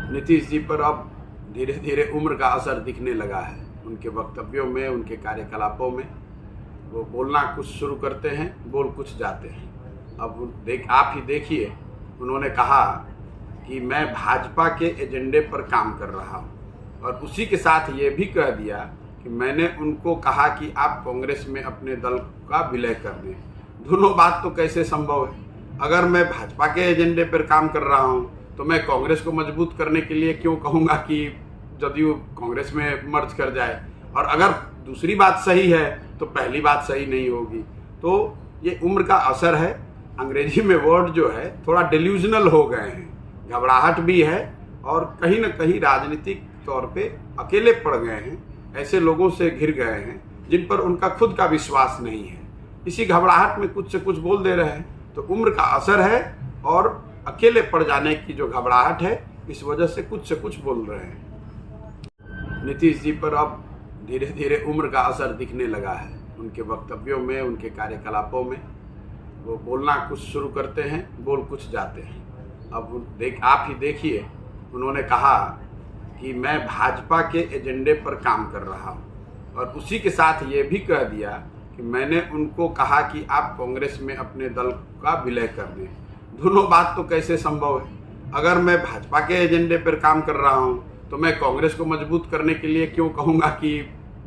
नीतीश जी पर अब धीरे धीरे उम्र का असर दिखने लगा है। उनके वक्तव्यों में, उनके कार्यकलापों में वो बोलना कुछ शुरू करते हैं, बोल कुछ जाते हैं। अब आप ही देखिए, उन्होंने कहा कि मैं भाजपा के एजेंडे पर काम कर रहा हूं, और उसी के साथ ये भी कह दिया कि मैंने उनको कहा कि आप कांग्रेस में अपने दल का विलय कर दें। दोनों बात तो कैसे संभव है? अगर मैं भाजपा के एजेंडे पर काम कर रहा हूं तो मैं कांग्रेस को मजबूत करने के लिए क्यों कहूँगा कि जदयू कांग्रेस में मर्ज कर जाए, और अगर दूसरी बात सही है तो पहली बात सही नहीं होगी। तो ये उम्र का असर है। अंग्रेजी में वर्ड जो है थोड़ा डिल्यूजनल हो गए हैं, घबराहट भी है, और कहीं ना कहीं राजनीतिक तौर पे अकेले पड़ गए हैं। ऐसे लोगों से घिर गए हैं जिन पर उनका खुद का विश्वास नहीं है। इसी घबराहट में कुछ से कुछ बोल दे रहे हैं। तो उम्र का असर है, और अकेले पड़ जाने की जो घबराहट है, इस वजह से कुछ बोल रहे हैं। नीतीश जी पर अब धीरे धीरे उम्र का असर दिखने लगा है। उनके वक्तव्यों में, उनके कार्यकलापों में वो बोलना कुछ शुरू करते हैं, बोल कुछ जाते हैं। अब आप ही देखिए, उन्होंने कहा कि मैं भाजपा के एजेंडे पर काम कर रहा हूं, और उसी के साथ ये भी कह दिया कि मैंने उनको कहा कि आप कांग्रेस में अपने दल का विलय कर दें। दोनों बात तो कैसे संभव है? अगर मैं भाजपा के एजेंडे पर काम कर रहा हूं तो मैं कांग्रेस को मजबूत करने के लिए क्यों कहूँगा कि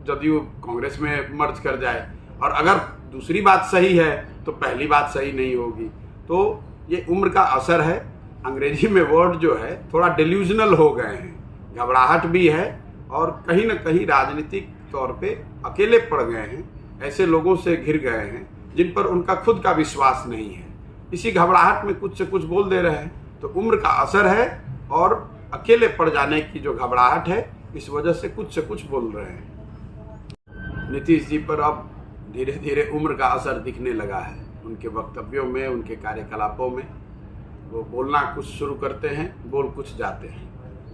जदयू कांग्रेस में मर्ज कर जाए, और अगर दूसरी बात सही है तो पहली बात सही नहीं होगी। तो ये उम्र का असर है। अंग्रेजी में वर्ड जो है थोड़ा डिल्यूजनल हो गए हैं, घबराहट भी है, और कहीं ना कहीं राजनीतिक तौर पे अकेले पड़ गए हैं। ऐसे लोगों से घिर गए हैं जिन पर उनका खुद का विश्वास नहीं है। इसी घबराहट में कुछ से कुछ बोल दे रहे हैं। तो उम्र का असर है, और अकेले पड़ जाने की जो घबराहट है, इस वजह से कुछ बोल रहे हैं। नीतीश जी पर अब धीरे धीरे उम्र का असर दिखने लगा है। उनके वक्तव्यों में, उनके कार्यकलापों में वो बोलना कुछ शुरू करते हैं, बोल कुछ जाते हैं।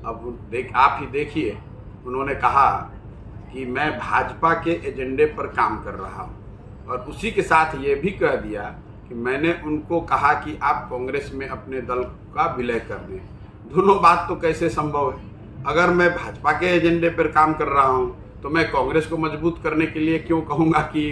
अब आप ही देखिए, उन्होंने कहा कि मैं भाजपा के एजेंडे पर काम कर रहा हूं, और उसी के साथ ये भी कह दिया कि मैंने उनको कहा कि आप कांग्रेस में अपने दल का विलय कर दें। दोनों बात तो कैसे संभव है? अगर मैं भाजपा के एजेंडे पर काम कर रहा हूं तो मैं कांग्रेस को मजबूत करने के लिए क्यों कहूँगा कि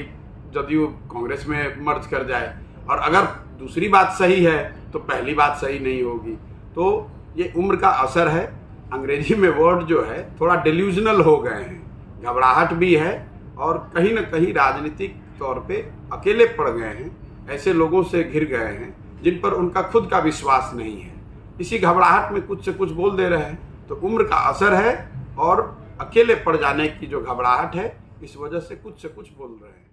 जदयू कांग्रेस में मर्ज कर जाए, और अगर दूसरी बात सही है तो पहली बात सही नहीं होगी। तो ये उम्र का असर है। अंग्रेजी में वर्ड जो है थोड़ा डिल्यूजनल हो गए हैं, घबराहट भी है, और कहीं ना कहीं राजनीतिक तौर पे अकेले पड़ गए हैं। ऐसे लोगों से घिर गए हैं जिन पर उनका खुद का विश्वास नहीं है। इसी घबराहट में कुछ से कुछ बोल दे रहे हैं। तो उम्र का असर है, और अकेले पड़ जाने की जो घबराहट है, इस वजह से कुछ बोल रहे हैं।